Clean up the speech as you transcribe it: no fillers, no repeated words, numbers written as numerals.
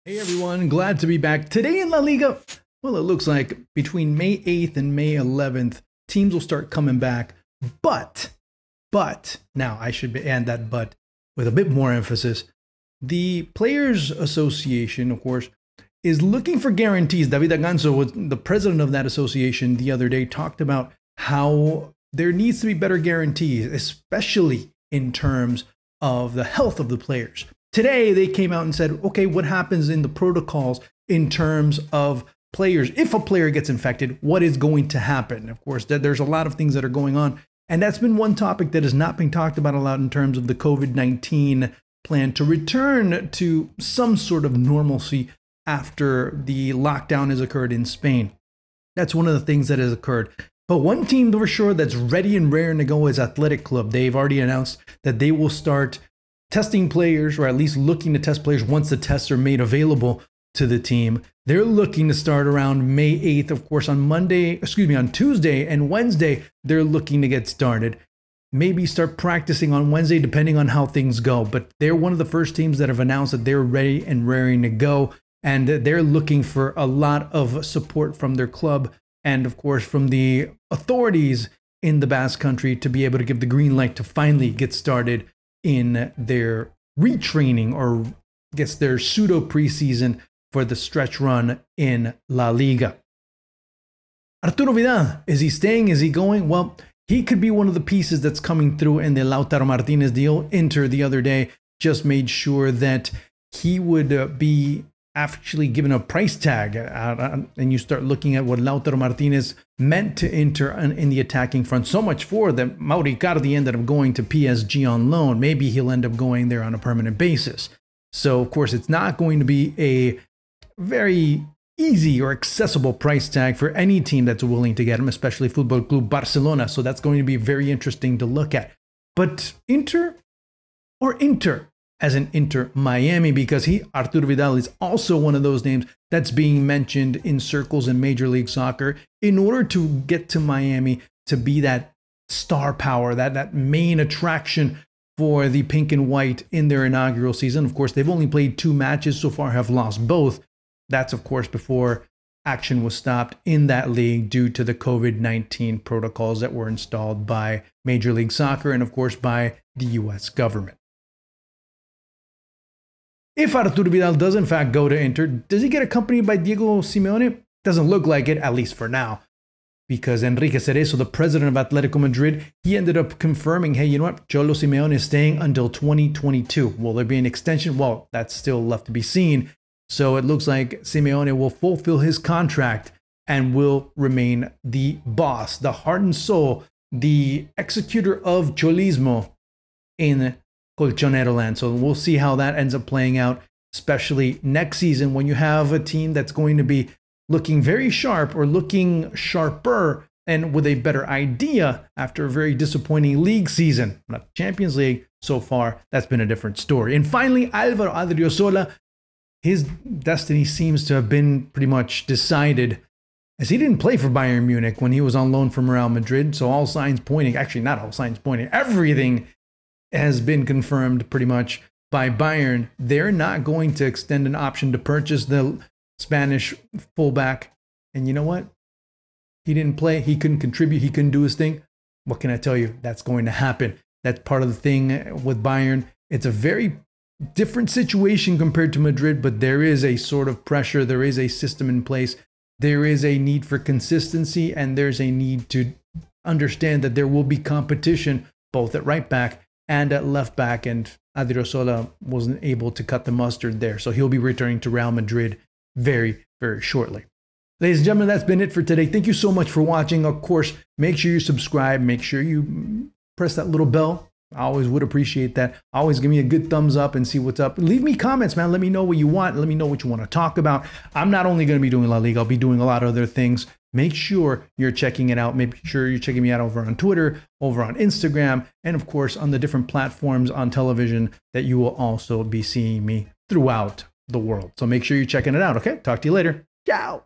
Hey everyone, glad to be back. Today in La Liga, well, it looks like between May 8th and May 11th, teams will start coming back. But, now I should add that but with a bit more emphasis. The Players Association, of course, is looking for guarantees. David Aganso, was the president of that association the other day, talked about how there needs to be better guarantees, especially in terms of the health of the players. Today, they came out and said, okay, what happens in the protocols in terms of players? If a player gets infected, what is going to happen? Of course, there's a lot of things that are going on. And that's been one topic that has not been talked about a lot in terms of the COVID-19 plan to return to some sort of normalcy after the lockdown has occurred in Spain. That's one of the things that has occurred. But one team for sure that's ready and raring to go is Athletic Club. They've already announced that they will start testing players, or at least looking to test players once the tests are made available to the team. They're looking to start around May 8th. Of course, on Tuesday and Wednesday, they're looking to get started. Maybe start practicing on Wednesday, depending on how things go. But they're one of the first teams that have announced that they're ready and raring to go. And they're looking for a lot of support from their club and, of course, from the authorities in the Basque Country to be able to give the green light to finally get started in their retraining, or I guess their pseudo preseason for the stretch run in La Liga. Arturo Vidal, is he staying? Is he going? Well, he could be one of the pieces that's coming through in the Lautaro Martinez deal. Inter the other day just made sure that he would be actually given a price tag, and you start looking at what Lautaro Martinez meant to Inter in the attacking front. So much for that Mauro Icardi ended up going to PSG on loan. Maybe he'll end up going there on a permanent basis. So, of course, it's not going to be a very easy or accessible price tag for any team that's willing to get him, especially Football Club Barcelona. So that's going to be very interesting to look at. But Inter, as in Inter Miami, because Arturo Vidal is also one of those names that's being mentioned in circles in Major League Soccer in order to get to Miami to be that star power, that main attraction for the pink and white in their inaugural season. Of course, they've only played 2 matches so far, have lost both. That's, of course, before action was stopped in that league due to the COVID-19 protocols that were installed by Major League Soccer and, of course, by the US government. If Arturo Vidal does in fact go to Inter, does he get accompanied by Diego Simeone? Doesn't look like it, at least for now. Because Enrique Cerezo, the president of Atletico Madrid, he ended up confirming, hey, you know what? Cholo Simeone is staying until 2022. Will there be an extension? Well, that's still left to be seen. So it looks like Simeone will fulfill his contract and will remain the boss, the heart and soul, the executor of Cholismo in Colchonero land. So we'll see how that ends up playing out, especially next season when you have a team that's going to be looking very sharp, or looking sharper and with a better idea after a very disappointing league season. Not Champions League so far, that's been a different story. And finally, Alvaro Odriozola, his destiny seems to have been pretty much decided, as he didn't play for Bayern Munich when he was on loan from Real Madrid. So all signs pointing, actually not all signs pointing, everything has been confirmed pretty much by Bayern. They're not going to extend an option to purchase the Spanish fullback. And you know what? He didn't play. He couldn't contribute. He couldn't do his thing. What can I tell you? That's going to happen. That's part of the thing with Bayern. It's a very different situation compared to Madrid, but there is a sort of pressure. There is a system in place. There is a need for consistency, and there's a need to understand that there will be competition both at right back and at left back, and Odriozola wasn't able to cut the mustard there. So he'll be returning to Real Madrid very, very shortly. Ladies and gentlemen, that's been it for today. Thank you so much for watching. Of course, make sure you subscribe. Make sure you press that little bell. I always would appreciate that. Always give me a good thumbs up and see what's up. Leave me comments, man. Let me know what you want. Let me know what you want to talk about. I'm not only going to be doing La Liga, I'll be doing a lot of other things. Make sure you're checking it out. Make sure you're checking me out over on Twitter, over on Instagram, and of course on the different platforms on television that you will also be seeing me throughout the world. So make sure you're checking it out, okay? Talk to you later. Ciao.